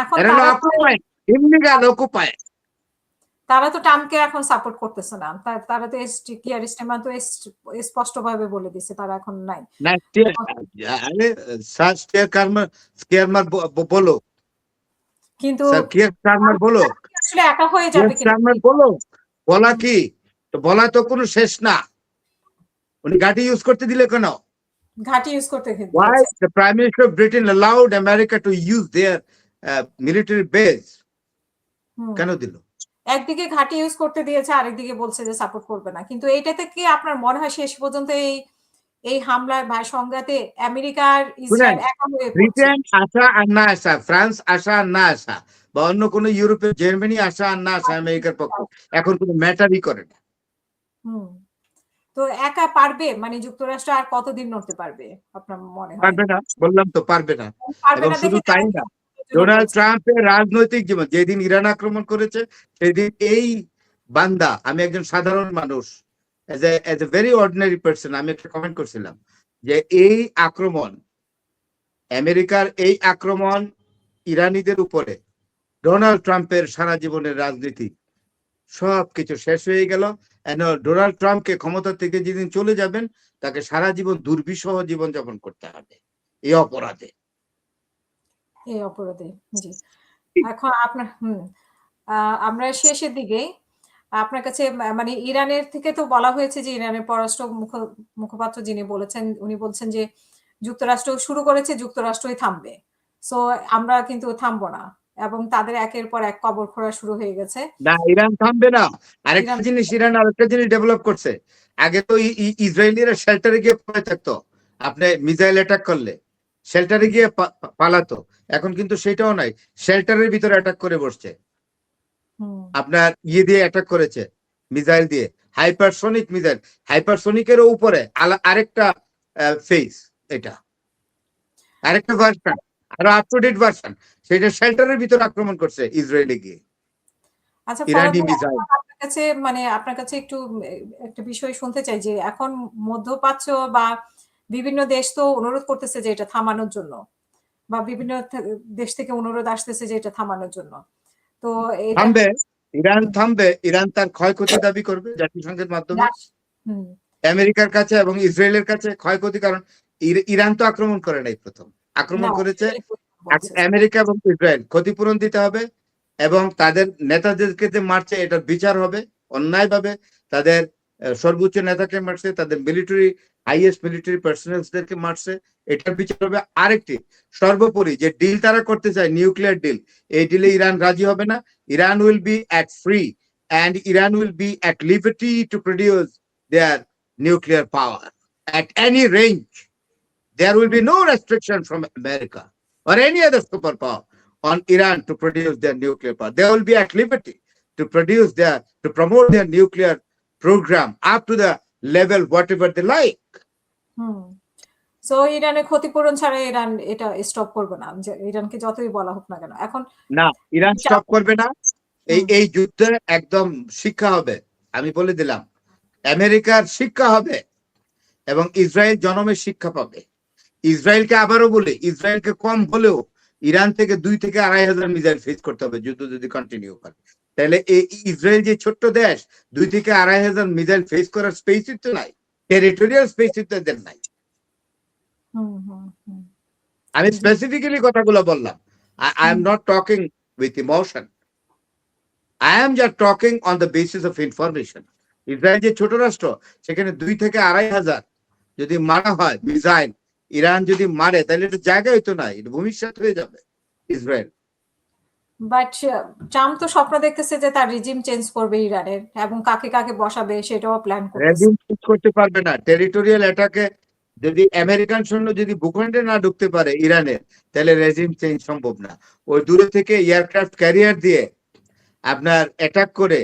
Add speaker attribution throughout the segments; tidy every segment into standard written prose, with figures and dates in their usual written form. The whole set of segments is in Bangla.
Speaker 1: এখন
Speaker 2: Era no occupy. Illegal occupy.
Speaker 1: তারা তো ট্রাম্পকে এখন সাপোর্ট করতেছে না, তারা তো কিয়ার স্টারমার তো স্পষ্টভাবে বলে দিছে তারা এখন নাই।
Speaker 2: না আরে স্কেয়ারমার বলো,
Speaker 1: কিন্তু
Speaker 2: স্কেয়ারমার বলো,
Speaker 1: আসলে একা হয়ে যাবে
Speaker 2: কিনা বলো, বলা কি তো, বলা তো কোনো শেষ না। উনি ঘাঁটি ইউজ করতে দিলে কেন?
Speaker 1: ঘাঁটি ইউজ করতে
Speaker 2: Why the Prime Minister of Britain allowed America to use their military base? কেন দিল?
Speaker 1: একদিকে ঘাঁটি ইউজ করতে দিয়েছে, আরেকদিকে বলছে যে সাপোর্ট করবে না। কিন্তু এইটাতে কি আপনার মনে হয় শেষ পর্যন্ত এই হামলার বা সংঘাতে আমেরিকা আর ইসরায়েল একা হয়ে পড়ছে?
Speaker 2: ব্রিটেন আসা আর না আসা, ফ্রান্স আসা আর না আসা, বা অন্য কোনো ইউরোপের জার্মানি আসা আর না আসা আমেরিকার পক্ষে এখন কোনো ম্যাটারই করে না।
Speaker 1: তো একা পারবে, মানে যুক্তরাষ্ট্র আর কতদিন নড়তে পারবে আপনার মনে হয়?
Speaker 2: পারবে না, বললাম তো পারবে না। এবং শুধু তাই না, ডোনাল্ড ট্রাম্পের রাজনৈতিক জীবন, যেদিন ইরান আক্রমণ করেছে সেদিন এই বান্দা, আমি একজন সাধারণ মানুষ, as a very ordinary person, আমি একটা কমেন্ট করছিলাম যে এই আক্রমণ, আমেরিকার এই আক্রমণ ইরানিদের উপরে, ডোনাল্ড ট্রাম্পের সারা জীবনের রাজনীতি সবকিছু শেষ হয়ে গেল। ডোনাল্ড ট্রাম্পকে ক্ষমতা থেকে যেদিন চলে যাবেন, তাকে সারা জীবন দুর্বিষহ জীবন যাপন করতে হবে এই অপরাধে।
Speaker 1: জি। এখন আপনার আমরা শেষের দিকে আপনার কাছে, মানে ইরানের থেকে তো বলা হয়েছে যে ইরানের পররাষ্ট্র মুখপাত্র যিনি বলেছেন, উনি বলছেন যে যুক্তরাষ্ট্র শুরু করেছে, যুক্তরাষ্ট্রই থামবে। সো আমরা কিন্তু থামবো না, এবং তাদের একের পর এক কবর খোঁড়া শুরু হয়ে গেছে।
Speaker 2: না, ইরান থামবে না। আরেকটা জিনিস, ইরান আরেকটা জিনিস ডেভেলপ করছে। আগে তো ইসরায়েলিরা শেল্টারে গিয়ে পড়ে থাকতো, আপনি মিসাইল অ্যাটাক করলে শেল্টারে গিয়ে পালাতো। এখন কিন্তু সেটাও নাই, শেল্টারের ভিতরে অ্যাটাক করে বসছে। আপনার দিয়ে অ্যাটাক করেছে, মিসাইল দিয়ে, হাইপারসোনিক মিসাইল, হাইপারসোনিকের উপরে আরেকটা ফেস, এটা আরেকটা ভার্সন, আরো আপ টু ডেট ভার্সন, সেটা শেল্টারের ভিতরে আক্রমণ করছে ইসরায়েলে গিয়ে।
Speaker 1: আচ্ছা,
Speaker 2: ইরানি মিসাইল।
Speaker 1: আপনার কাছে, মানে আপনার কাছে একটু একটা বিষয় শুনতে চাই যে এখন মধ্যপ্রাচ্য বা বিভিন্ন দেশ তো অনুরোধ করতেছে যে এটা থামানোর জন্য, বা বিভিন্ন দেশ থেকে অনুরোধ আসতেছে যে এটা থামানোর জন্য। তো
Speaker 2: থামবে, ইরান থামবে, ইরান তার ক্ষয়ক্ষতি দাবি করবে জাতিসংঘের মাধ্যমে আমেরিকার কাছে এবং ইসরায়েলের কাছে ক্ষয়ক্ষতি। কারণ ইরান তো আক্রমণ করে নাই, প্রথম আক্রমণ করেছে আমেরিকা এবং ইসরায়েল। ক্ষতিপূরণ দিতে হবে এবং তাদের নেতাদেরকে যে মারছে এটার বিচার হবে অন্যায়ভাবে। তাদের সর্বোচ্চ নেতাকে মারছে, তাদের মিলিটারি হাইয়েস্ট মিলিটারি পার্সোনালসদেরকে মারছে, এটার বিচার হবে। আরেকটি সর্বোপরি যে ডিল তারা করতে চায়, নিউক্লিয়ার ডিল, এই ডিলে ইরান রাজি হবে না। Iran will be at free and Iran will be at liberty to produce their nuclear power at any range. There will be no restriction from America or any other superpower on Iran to produce their nuclear power. They will be at liberty to promote their nuclear program up to the level whatever they like.
Speaker 1: So ইরানের ক্ষতিপূরণ ছাড়া ইরান এটা স্টপ করবে না, ইরানকে যতই বলা হোক না কেন। এখন
Speaker 2: না, ইরান স্টপ করবে না। এই যুদ্ধে একদম শিক্ষা হবে, আমি বলে দিলাম। আমেরিকার শিক্ষা হবে এবং ইসরায়েল জনমের শিক্ষা পাবে। ইসরায়েলকে আবারও বলে, ইসরায়েলকে কম হলেও ইরান থেকে 2 থেকে 2,500 মিসাইল ফেস করতে হবে যুদ্ধ যদি কন্টিনিউ করে। তাহলে এই ইসরায়েল যে ছোট্ট দেশ, 2 থেকে 2,500 মিসাইল ফেস করার স্পেসই তো নাই, টেরিটোরিয়াল স্পেসই তো এদের নাই। আমি স্পেসিফিক্যালি কথাগুলো বললাম। I am not talking with emotion. I am just talking on the basis of information. Israel যে ছোট রাষ্ট্র, সেখানে 2 থেকে 2,500 যদি মারা হয় মিসাইল, ইরান যদি মারে, তাহলে এটা জায়গায় তো নাই, এটা ভূমিষ্যৎ হয়ে যাবে ইসরায়েল।
Speaker 1: বাট ট্রাম্প তো স্বপ্ন দেখতেছে যে তার রিজিম চেঞ্জ করবে ইরানের, এবং কাকে কাকে বসাবে সেটাও প্ল্যান করতেছে।
Speaker 2: রেজিম চেঞ্জ করতে পারবে না। টেরিটোরিয়াল অ্যাটাকে যদি আমেরিকান সৈন্য যদি ভূখণ্ডে না ঢুকতে পারে ইরানের, তাহলে রেজিম চেঞ্জ সম্ভব না। ওই দূরে থেকে এয়ারক্রাফট ক্যারিয়ার দিয়ে আপনার অ্যাটাক করে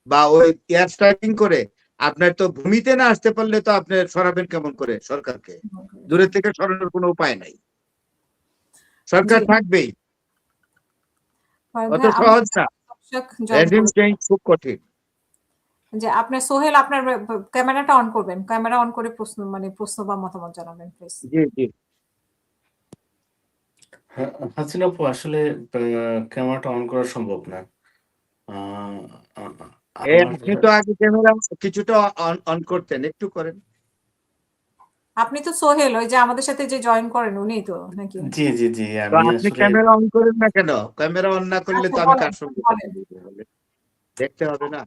Speaker 2: বা ওই এয়ার স্ট্রাইকিং করে আপনার তো ভূমিতে না আসতে পারলে তো আপনি সরাবেন কেমন করে সরকারকে? দূরে থেকে সরানোর কোনো উপায় নাই, সরকার থাকবেই। অত সহজ না, রেজিম চেঞ্জ খুব কঠিন।
Speaker 1: যে আপনার সোহেল, আপনার ক্যামেরাটা অন করবেন, ক্যামেরা অন করে প্রশ্ন বা মতামত জানাবেন প্লিজ।
Speaker 2: জি জি।
Speaker 3: হাসিনা আপু আসলে ক্যামেরাটা অন করা সম্ভব না। আ আ আমার
Speaker 2: আপনি তো আগে ক্যামেরা কিছুটা অন করতেন, একটু করেন।
Speaker 1: আপনি তো সোহেল ওই যে আমাদের সাথে যে জয়েন করেন উনিই তো নাকি?
Speaker 3: জি, জি, জি।
Speaker 2: তো
Speaker 3: আমি
Speaker 2: আপনি
Speaker 3: আসলে
Speaker 2: ক্যামেরা অন করেন না কেন? ক্যামেরা অন না করলে
Speaker 1: আচ্ছা
Speaker 2: তো আমি
Speaker 1: বলেন,
Speaker 2: কার সঙ্গে কথা
Speaker 1: বলেন।
Speaker 2: বলবো বলেন? দেখতে হবে না?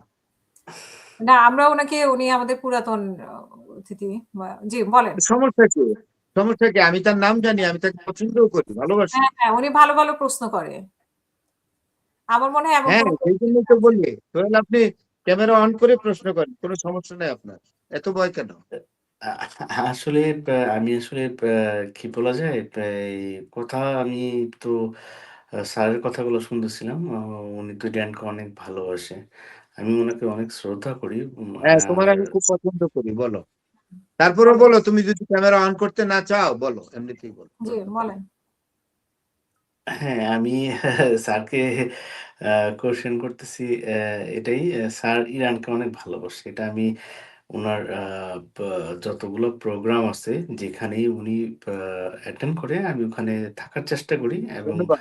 Speaker 1: না আমরা উনি আমাদের পুরাতন অতিথি। জি বলেন।
Speaker 2: সমস্যা কি? সমস্যা কি? আমি তার নাম জানি, আমি তাকে পছন্দও করি, ভালোবাসি।
Speaker 1: হ্যাঁ, হ্যাঁ, উনি ভালো, ভালো প্রশ্ন করে। আমার মনে হয় এমন
Speaker 2: হ্যাঁ,
Speaker 1: কোন
Speaker 2: সেই
Speaker 1: প্রশ্ন
Speaker 2: জন্যই তো
Speaker 1: আছে।
Speaker 2: বলি। তাহলে আপনি ক্যামেরা অন করে প্রশ্ন করেন। কোন সমস্যা নাই আপনার। এত ভয় কেন?
Speaker 3: আ আসলে আমি আসলে কি বলা যায়? এই কথা আমি তো স্যারের কথাগুলো শুনতেছিলাম। উনি তো ইরানকে অনেক ভালোবাসে। আমি উনাকে অনেক শ্রদ্ধা করি।
Speaker 2: হ্যাঁ, তোমার
Speaker 3: আর
Speaker 2: আমি খুব পছন্দ করি, বলো। তারপরেও
Speaker 1: বলেন।
Speaker 2: বলো, তুমি যদি ক্যামেরা অন করতে না চাও, বলো। এমনিতেই বলো।
Speaker 1: জি
Speaker 2: প্রশ্ন করো।
Speaker 1: বলেন।
Speaker 3: হ্যাঁ, আমি স্যারকে আ কোয়েশ্চেন করতেছি এটাই স্যার ইরানকে অনেক ভালোবাসে। এটা আমি উনার পা যতগুলো প্রোগ্রাম আছে যেখানেই উনি আ অ্যাটেন্ড করে আমি ওখানে থাকার চেষ্টা করি এবং
Speaker 2: ধন্যবাদ।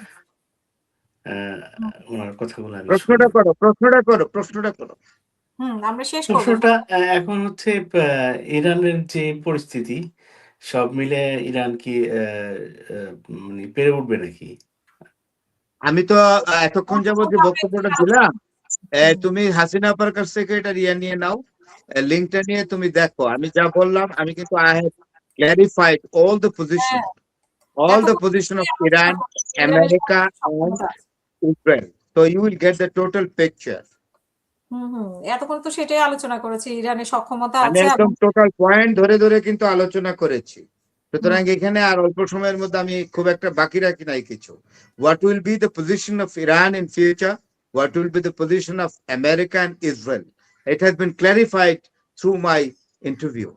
Speaker 3: আ
Speaker 1: হুম,
Speaker 3: উনার কথাগুলো আমি শুনি।
Speaker 2: প্রশ্নটা করো, প্রশ্নটা করো, প্রশ্নটা করো।
Speaker 1: আমরা শেষ করব।
Speaker 3: প্রশ্নটা এখন হচ্ছে ইরানের যে পরিস্থিতি সব মিলে ইরান কি আ মানে পেরে উঠবে নাকি?
Speaker 2: আমি তো এতক্ষণ যাবত যে বক্তব্যটা দিলাম, তুমি হাসিনা আপার কাছ থেকে এটা নিয়ে নাও। লিঙ্কটা নিয়ে তুমি দেখো। আমি যা বললাম, আমি কিন্তু I have clarified
Speaker 1: হ্যাঁ,
Speaker 2: all the
Speaker 1: এতক্ষণ তো
Speaker 2: position of
Speaker 1: সেটাই আলোচনা
Speaker 2: Iran,
Speaker 1: করেছি। ইরানের
Speaker 2: America
Speaker 1: সামরিক
Speaker 2: and
Speaker 1: সক্ষমতা।
Speaker 2: Israel. So you will get the total picture.
Speaker 1: হুম। এতক্ষণ তো সেটাই আলোচনা করেছি। ইরানের সক্ষমতা
Speaker 2: আমি
Speaker 1: আছে
Speaker 2: একদম
Speaker 1: এবং
Speaker 2: টোটাল পয়েন্ট ধরে ধরে কিন্তু আলোচনা করেছি।
Speaker 1: হুম,
Speaker 2: সুতরাং এখানে আর অল্প সময়ের মধ্যে আমি খুব একটা বাকি রাখি নাই কিছু। What will be the position of Iran in future? What will be the position of America and Israel? It has been clarified through my interview.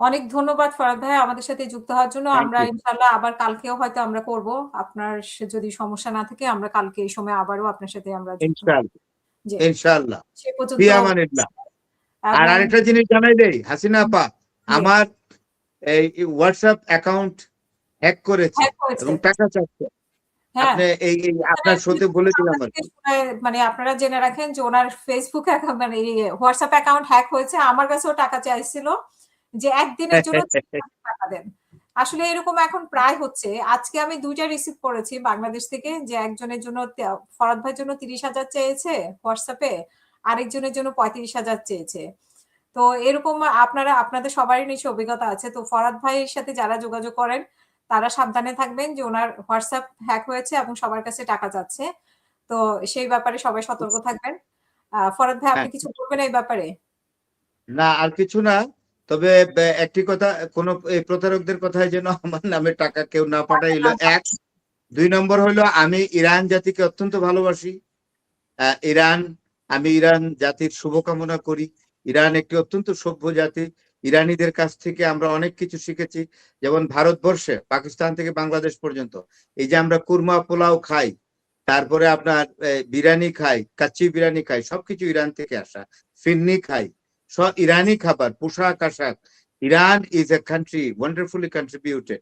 Speaker 1: অনেক ধন্যবাদ ফরাদ ভাই আমাদের সাথে যুক্ত হওয়ার জন্য।
Speaker 2: Thank
Speaker 1: আমরা
Speaker 2: you.
Speaker 1: ইনশাআল্লাহ আবার কালকেও হয়তো আমরা করব। আপনার যদি সমস্যা না থাকে আমরা কালকে এই সময় আবারও আপনার সাথে আমরা যুক্ত হব।
Speaker 2: ইনশাআল্লাহ,
Speaker 1: জি।
Speaker 2: ইনশাআল্লাহ।
Speaker 1: সে
Speaker 2: ফি
Speaker 1: পর্যন্ত
Speaker 2: আমানিল্লাহ। আর
Speaker 1: এবং
Speaker 2: আরেকটা জিনিস জানাই দেই, হাসিনা আপা,
Speaker 1: জি,
Speaker 2: আমার এই WhatsApp অ্যাকাউন্ট হ্যাক করেছে
Speaker 1: হ্যাক হয়েছে।
Speaker 2: এবং টাকা চাচ্ছে।
Speaker 1: হ্যাঁ।
Speaker 2: আপনি এই
Speaker 1: এখানে
Speaker 2: আপনার শোতে বলে দিলাম
Speaker 1: আপনাদেরকে
Speaker 2: আরকি।
Speaker 1: শুনে মানে আপনারা জেনে রাখেন যে উনার Facebook অ্যাকাউন্ট মানে WhatsApp অ্যাকাউন্ট হ্যাক হয়েছে। আমার কাছেও টাকা চাইছিল যে একদিনের জন্য টাকা দেন। আসলে এরকম এখন প্রায় হচ্ছে। আজকে আমি ২ টা রিসিভ করেছি বাংলাদেশ থেকে যে একজনের জন্য ফরাদ ভাইয়ের জন্য ৩০,০০০ চেয়েছে WhatsApp এ, আরেকজনের জন্য ৩৫,০০০ চেয়েছে। তো এরকম আপনাদের সবারই নিশ্চয়ই অভিজ্ঞতা আছে। তো ফরাদ ভাইয়ের সাথে যারা যোগাযোগ করেন, তারা সাবধানে থাকবেন যে উনার WhatsApp হ্যাক হয়েছে এবং সবার কাছে টাকা চাচ্ছে। তো সেই ব্যাপারে সবাই সতর্ক থাকবেন। ফরাদ ভাই আপনি
Speaker 2: হ্যাঁ,
Speaker 1: কিছু বলবেন এই ব্যাপারে?
Speaker 2: না আর কিছু না। তবে একটি কথা, কোন এই প্রতারকদের কথায় যেন আমার নামে টাকা কেউ না পাঠায়, হইলো ১। ২ নম্বর হইলো আমি ইরান জাতিকে অত্যন্ত ভালোবাসি। আ ইরান আমি ইরান জাতির শুভকামনা করি। ইরান একটি অত্যন্ত সভ্য জাতি। ইরানীদের কাছ থেকে আমরা অনেক কিছু শিখেছি। যেমন ভারতবর্ষে পাকিস্তান থেকে বাংলাদেশ পর্যন্ত এই যে আমরা কুরমা পোলাও খাই, তারপরে আপনার বিরিয়ানি খাই, কাচ্চি বিরিয়ানি খাই, সবকিছু ইরান থেকে আসা। ফিরনি খাই, সব ইরানি খাবার, পোশাক-আশাক। Iran is a country wonderfully contributed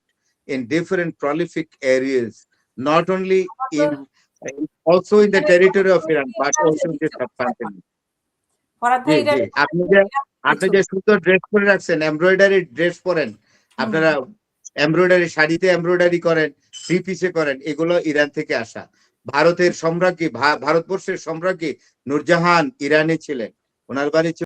Speaker 2: in different prolific areas, not only in also in the territory of Iran, but also in the subcontinent.
Speaker 1: Farhad
Speaker 2: জি,
Speaker 1: ভাই
Speaker 2: জি।
Speaker 1: ইরানের
Speaker 2: আপনি যে সুন্দর ড্রেস পরে রাখছেন, এমব্রয়ডারি ড্রেস পরেন।
Speaker 1: হুম।
Speaker 2: আপনারা এমব্রয়ডারি শাড়িতে এমব্রয়ডারি করেন, থ্রি পিসে করেন। এগুলো ইরান থেকে আসা। ভারতের সম্রাজ্ঞী ভারতবর্ষের সম্রাজ্ঞী নূরজাহান ইরানি ছিলেন। উনার বাড়ি ছিল